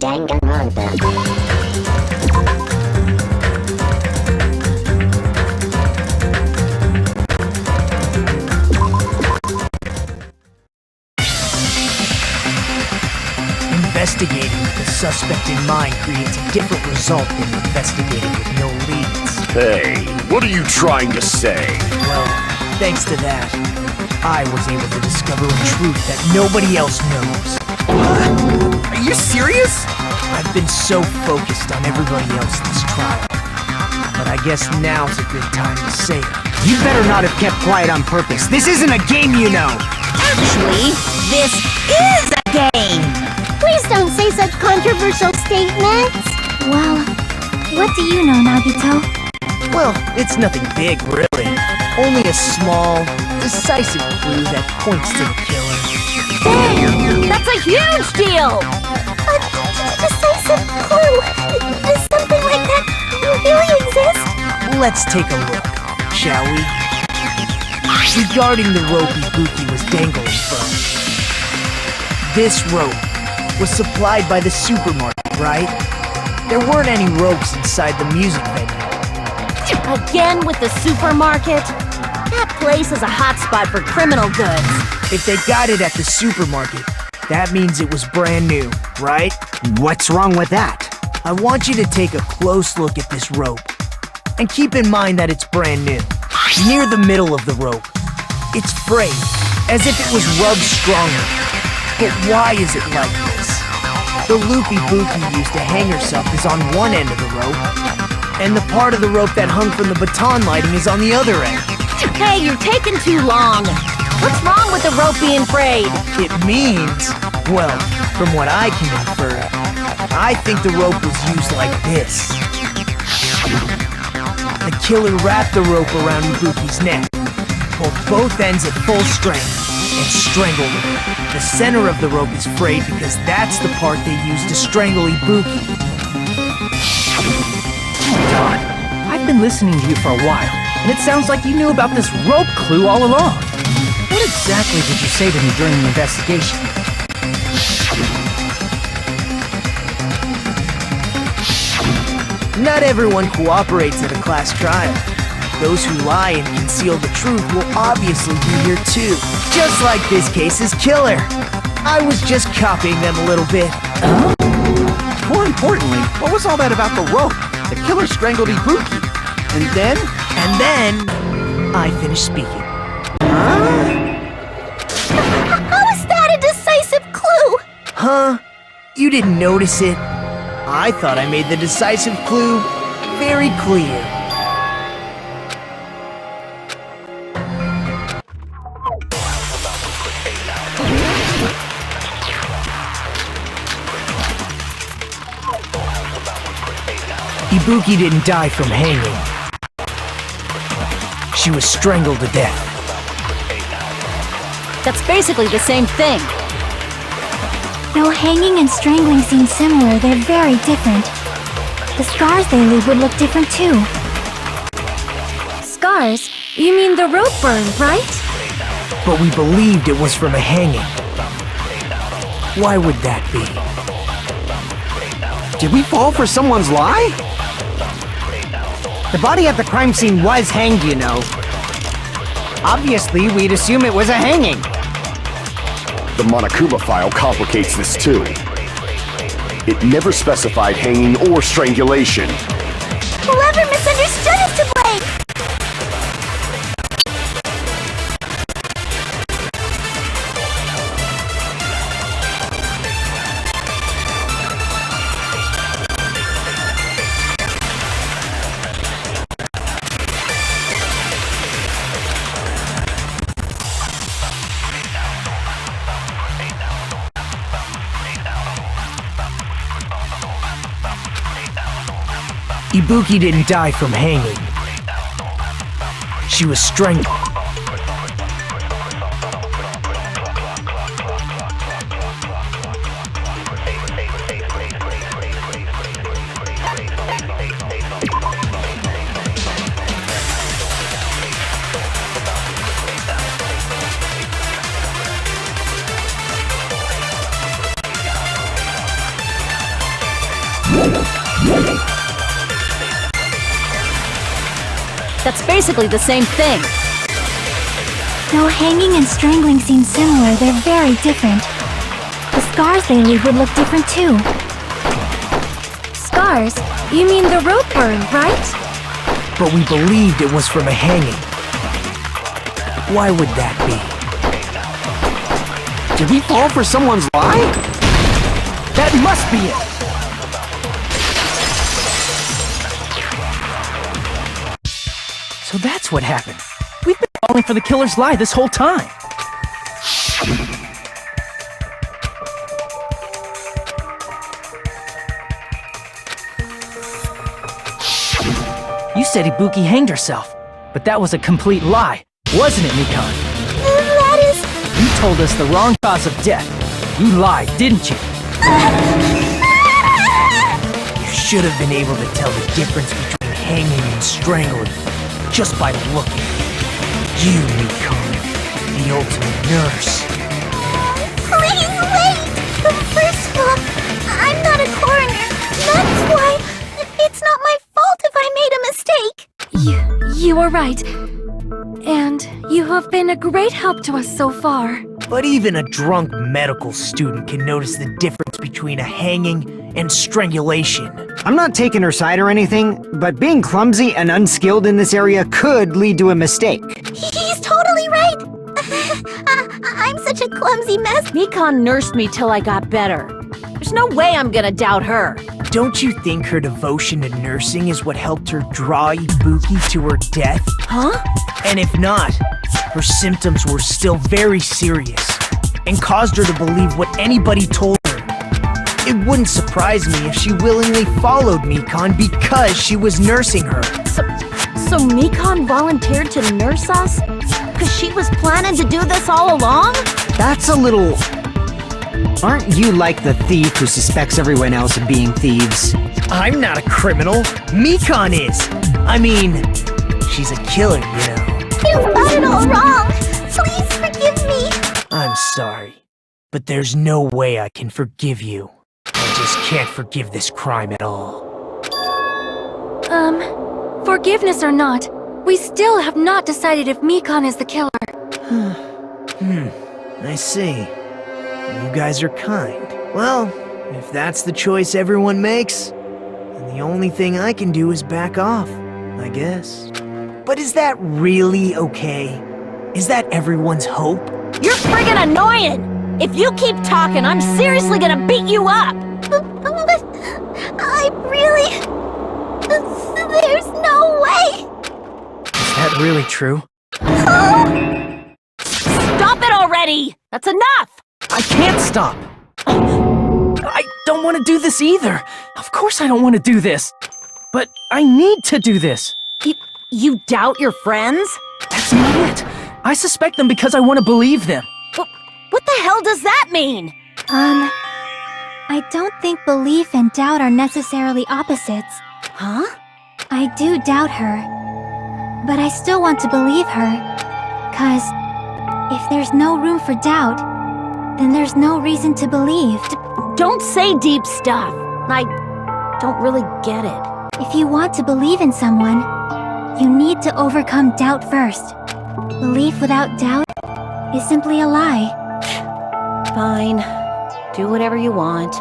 Danganronpa. Investigating with the suspect in mind creates a different result than investigating with no leads. Hey, what are you trying to say? Well, thanks to that, I was able to discover a truth that nobody else knows. What? Are you serious? I've been so focused on everybody else in this trial, but I guess now's a good time to say it. You better not have kept quiet on purpose. This isn't a game, you know. Actually, this is a game! Please don't say such controversial statements. Well, what do you know, Nagito? Well, it's nothing big, really. Only a small, decisive clue that points to the killer. Dang! That's a huge deal! A decisive clue? Does something like that really exist? Let's take a look, shall we? Regarding the rope Ibuki was dangling from. This rope was supplied by the supermarket, right? There weren't any ropes inside the music venue. Again with the supermarket? That place is a hotspot for criminal goods. If they got it at the supermarket, that means it was brand new, right? What's wrong with that? I want you to take a close look at this rope. And keep in mind that it's brand new. Near the middle of the rope, it's frayed, as if it was rubbed stronger. But why is it like this? The loop Ibuki used to hang herself is on one end of the rope, and the part of the rope that hung from the baton lighting is on the other end. Hey, you're taking too long. What's wrong with the rope being frayed? It means, well, from what I can infer, I think the rope was used like this. The killer wrapped the rope around Ibuki's neck, pulled both ends at full strength, and strangled her. The center of the rope is frayed because that's the part they used to strangle Ibuki. Don, I've been listening to you for a while, and it sounds like you knew about this rope clue all along. What exactly did you say to me during the investigation? Not everyone cooperates at a class trial. Those who lie and conceal the truth will obviously be here too. Just like this case's killer. I was just copying them a little bit. More importantly, what was all that about the rope? The killer strangled Ibuki. And then? And then, I finished speaking. How is that a decisive clue? Huh? You didn't notice it? I thought I made the decisive clue very clear. Ibuki didn't die from hanging. She was strangled to death. That's basically the same thing. Though hanging and strangling seem similar, they're very different. The scars they leave would look different too. Scars? You mean the rope burn, right? But we believed it was from a hanging. Why would that be? Did we fall for someone's lie? The body at the crime scene was hanged, you know. Obviously, we'd assume it was a hanging. The Monokuma file complicates this too. It never specified hanging or strangulation. Whoever misunderstood is to blame! Ibuki didn't die from hanging. She was strangled. That's basically the same thing. Though hanging and strangling seem similar, they're very different. The scars they leave would look different too. Scars? You mean the rope burn, right? But we believed it was from a hanging. Why would that be? Did we fall for someone's lie? That must be it! So that's what happened. We've been falling for the killer's lie this whole time. You said Ibuki hanged herself, but that was a complete lie, wasn't it, Mikan? That is... You told us the wrong cause of death. You lied, didn't you? You should have been able to tell the difference between hanging and strangling just by looking. You, Mikan, the ultimate nurse. Please wait! First of all, I'm not a coroner. That's why it's not my fault if I made a mistake. You are right. And you have been a great help to us so far. But even a drunk medical student can notice the difference between a hanging and strangulation. I'm not taking her side or anything, but being clumsy and unskilled in this area could lead to a mistake. He's totally right. I'm such a clumsy mess. Mikan nursed me till I got better. There's no way I'm gonna doubt her. Don't you think her devotion to nursing is what helped her draw Ibuki to her death? Huh? And if not, her symptoms were still very serious and caused her to believe what anybody told her. It wouldn't surprise me if she willingly followed Mikan because she was nursing her. So Mikan volunteered to nurse us? Because she was planning to do this all along? That's a little... Aren't you like the thief who suspects everyone else of being thieves? I'm not a criminal. Mikan is. I mean, she's a killer, you know. You've got it all wrong. Please forgive me. I'm sorry, but there's no way I can forgive you. I just can't forgive this crime at all. Forgiveness or not, we still have not decided if Mikan is the killer. I see. You guys are kind. Well, if that's the choice everyone makes, then the only thing I can do is back off, I guess. But is that really okay? Is that everyone's hope? You're friggin' annoying! If you keep talking, I'm seriously gonna beat you up! But I really... There's no way! Is that really true? Stop it already! That's enough! I can't stop! I don't want to do this either! Of course I don't want to do this! But I need to do this! You doubt your friends? That's not it! I suspect them because I want to believe them! What the hell does that mean? I don't think belief and doubt are necessarily opposites. Huh? I do doubt her, but I still want to believe her. 'Cause if there's no room for doubt, then there's no reason to believe. Don't say deep stuff. I don't really get it. If you want to believe in someone, you need to overcome doubt first. Belief without doubt is simply a lie. Fine. Do whatever you want.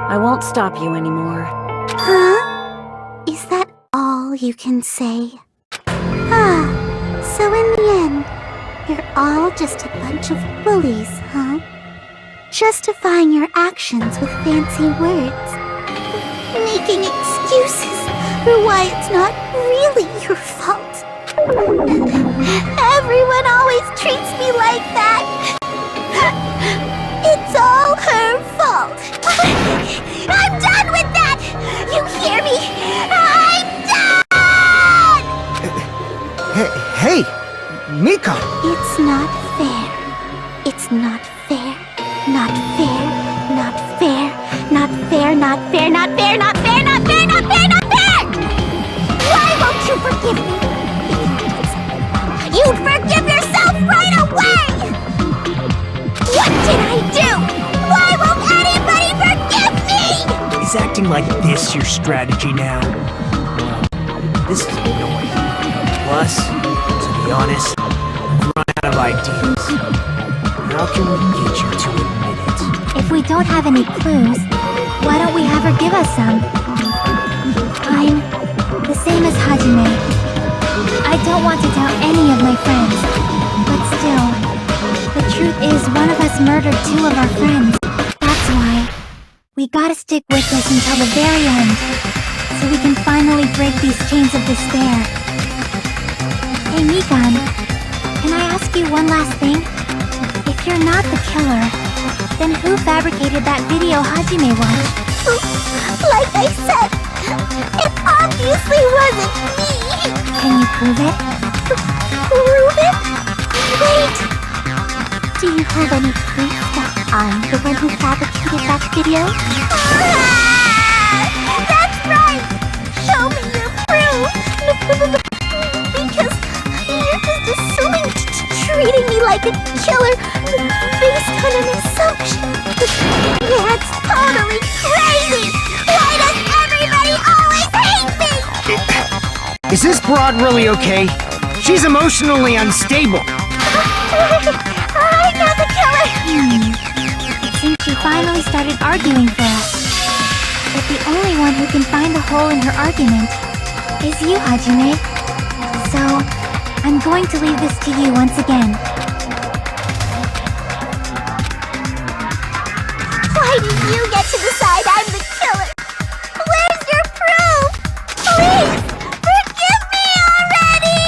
I won't stop you anymore. Huh? Is that all you can say? So in the end, you're all just a bunch of bullies, huh? Justifying your actions with fancy words. Making excuses for why it's not really your fault. Everyone always treats me like that. It's all her fault. I'm done with that! You hear me? I'm done! Hey, Mika! It's not fair. It's not fair. Not fair. Not fair. Not fair. Not fair. Not fair. Not fair. Not fair. Not fair. Not fair! Why won't you forgive me? You'd forgive yourself right away! What did I do? Why won't anybody forgive me? Is acting like this your strategy now? Well, this is annoying. Plus, to be honest, I've run out of ideas. How can we get you to admit it? If we don't have any clues, why don't we have her give us some? I'm the same as Hajime. I don't want to doubt any of my friends, but still, the truth is one of us murdered two of our friends. That's why we gotta stick with this until the very end, so we can finally break these chains of despair. Hey Mikan, can I ask you one last thing? If you're not the killer, then who fabricated that video Hajime watched? Like I said, it obviously wasn't me! Can you prove it? Prove it? Wait! Do you have any proof that I'm the one who fabricated that video? That's right! Show me your proof! Because you're just assuming treating me like a killer based on an assumption. That's totally crazy! Why does everybody always hate me? Is this broad really okay? She's emotionally unstable. I'm not the killer! It seems she finally started arguing for us. But the only one who can find the hole in her argument is you, Hajime. So, I'm going to leave this to you once again. Why do you get to decide I'm the killer? Where's your proof? Please, forgive me already!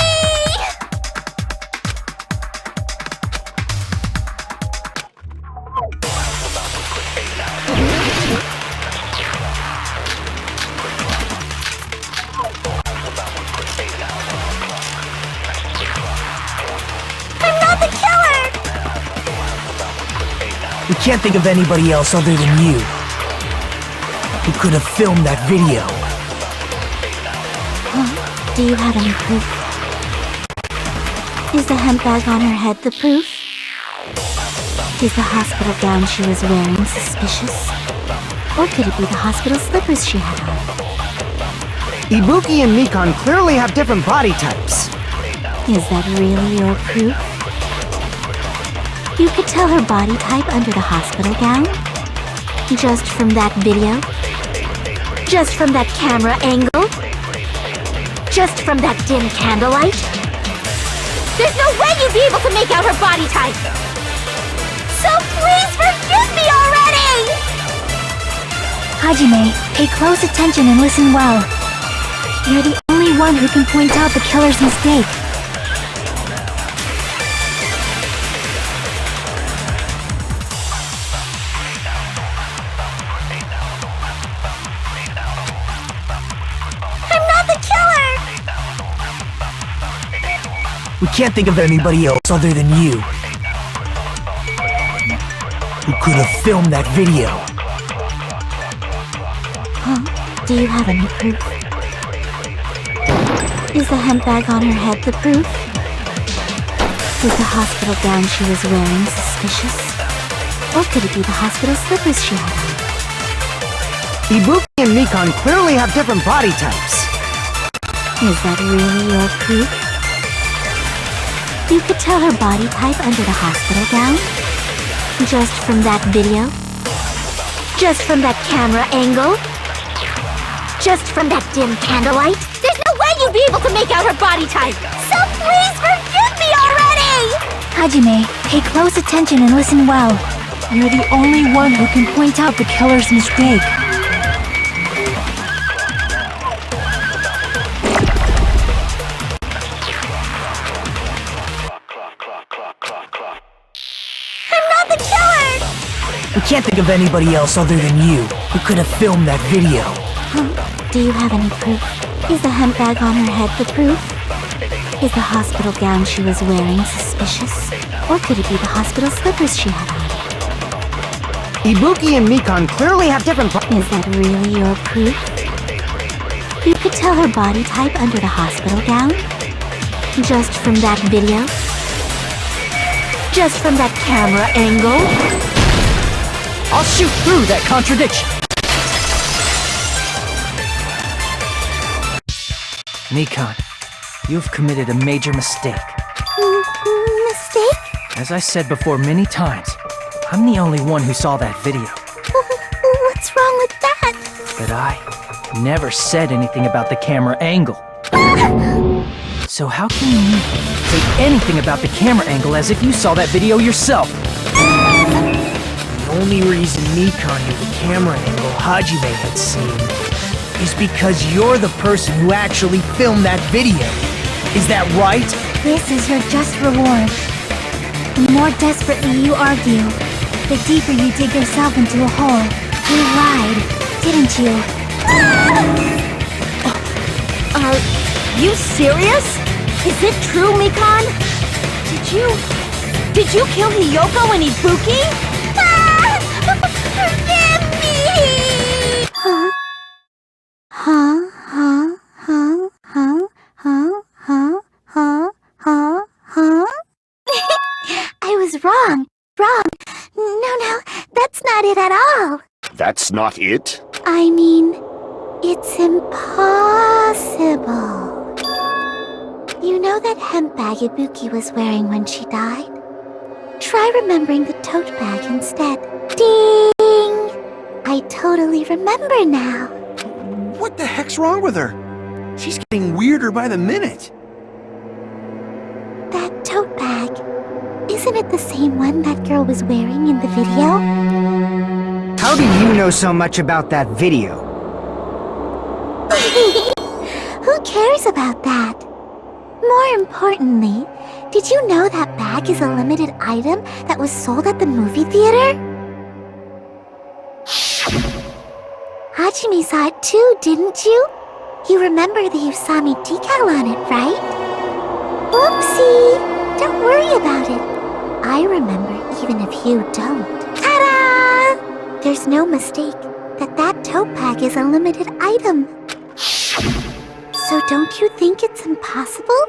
I'm not the killer! We can't think of anybody else other than you who could have filmed that video. Do you have any proof? Is the hemp bag on her head the proof? Is the hospital gown she was wearing suspicious? Or could it be the hospital slippers she had on? Ibuki and Mikan clearly have different body types. Is that really your proof? You could tell her body type under the hospital gown? Just from that video? Just from that camera angle? Just from that dim candlelight? There's no way you'd be able to make out her body type! So please forgive me already! Hajime, pay close attention and listen well. You're the only one who can point out the killer's mistake. I'm not the killer! We can't think of anybody else other than you who could have filmed that video. Do you have any proof? Is the hemp bag on her head the proof? Is the hospital gown she was wearing suspicious? Or could it be the hospital slippers she had on? Ibuki and Mikan clearly have different body types. Is that really your proof? You could tell her body type under the hospital gown? Just from that video? Just from that camera angle? Just from that dim candlelight? There's no way you'd be able to make out her body type! So please forgive me already! Hajime, pay close attention and listen well. You're the only one who can point out the killer's mistake. I'm not the killer! We can't think of anybody else other than you who could have filmed that video. Do you have any proof? Is the hemp bag on her head the proof? Is the hospital gown she was wearing suspicious? Or could it be the hospital slippers she had on? Ibuki and Mikan clearly have different Is that really your proof? You could tell her body type under the hospital gown? Just from that video? Just from that camera angle? I'll shoot through that contradiction. Mikan, You've committed a major mistake. Mistake? As I said before many times, I'm the only one who saw that video. What's wrong with that? But I never said anything about the camera angle. So how can you say anything about the camera angle as if you saw that video yourself? The only reason Nikon knew the camera angle Hajime had seen is because you're the person who actually filmed that video. Is that right? This is your just reward. The more desperately you argue, the deeper you dig yourself into a hole. You lied, didn't you? Are you serious? Is it true, Mikan? Did you kill Hiyoko and Ibuki? Forgive me! I was wrong. No, that's not it at all. That's not it? I mean, it's impossible. You know that hemp bag Ibuki was wearing when she died? Try remembering the tote bag instead. Ding! I totally remember now. What the heck's wrong with her? She's getting weirder by the minute. That tote bag, isn't it the same one that girl was wearing in the video? How do you know so much about that video? Who cares about that? More importantly, did you know that bag is a limited item that was sold at the movie theater? Hajime saw it too, didn't you? You remember the Usami decal on it, right? Whoopsie! Don't worry about it. I remember even if you don't. Ta-da! There's no mistake that tote bag is a limited item. So don't you think it's impossible?